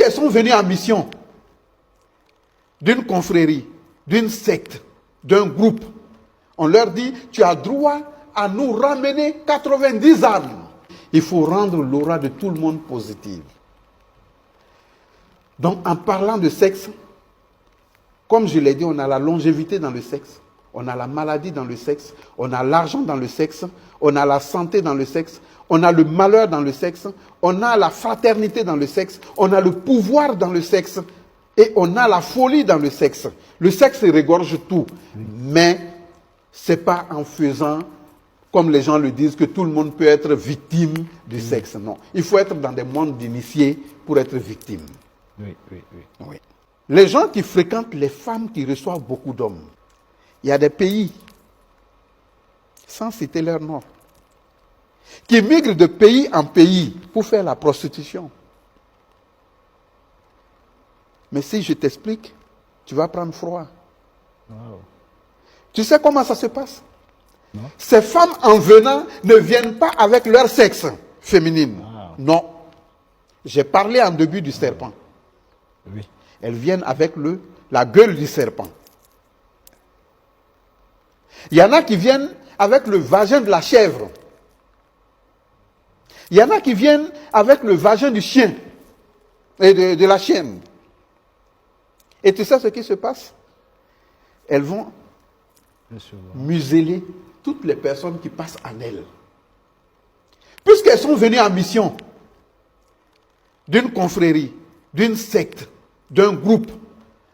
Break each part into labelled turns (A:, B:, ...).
A: Puisqu'elles sont venues en mission d'une confrérie, d'une secte, d'un groupe, on leur dit, tu as droit à nous ramener 90 âmes. Il faut rendre l'aura de tout le monde positive. Donc, en parlant de sexe, comme je l'ai dit, on a la longévité dans le sexe, on a la maladie dans le sexe, on a l'argent dans le sexe, on a la santé dans le sexe, on a le malheur dans le sexe, on a la fraternité dans le sexe, on a le pouvoir dans le sexe et on a la folie dans le sexe. Le sexe regorge tout, mais ce n'est pas en faisant, comme les gens le disent, que tout le monde peut être victime du sexe. Non, il faut être dans des mondes d'initiés pour être victime. Oui. Les gens qui fréquentent les femmes qui reçoivent beaucoup d'hommes, il y a des pays, sans citer leur nom, qui migrent de pays en pays pour faire la prostitution. Mais si je t'explique, tu vas prendre froid. Wow. Tu sais comment ça se passe? Non. Ces femmes en venant ne viennent pas avec leur sexe féminine. Wow. Non. J'ai parlé en début du serpent. Oui. Elles viennent avec la gueule du serpent. Il y en a qui viennent avec le vagin de la chèvre. Il y en a qui viennent avec le vagin du chien et de la chienne. Et tu sais ce qui se passe? Elles vont museler toutes les personnes qui passent en elles. Puisqu'elles sont venues en mission d'une confrérie, d'une secte, d'un groupe,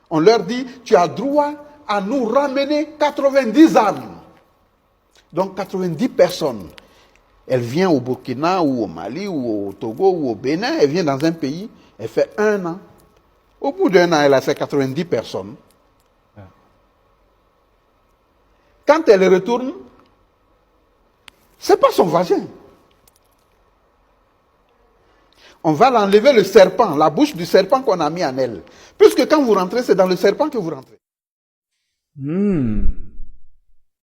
A: on leur dit, tu as droit à nous ramener 90 âmes. Donc 90 personnes. Elle vient au Burkina ou au Mali ou au Togo ou au Bénin, elle vient dans un pays, elle fait 1 an. Au bout d'1 an, elle a fait 90 personnes. Quand elle retourne, ce n'est pas son vagin. On va l'enlever le serpent, la bouche du serpent qu'on a mis en elle. Puisque quand vous rentrez, c'est dans le serpent que vous rentrez.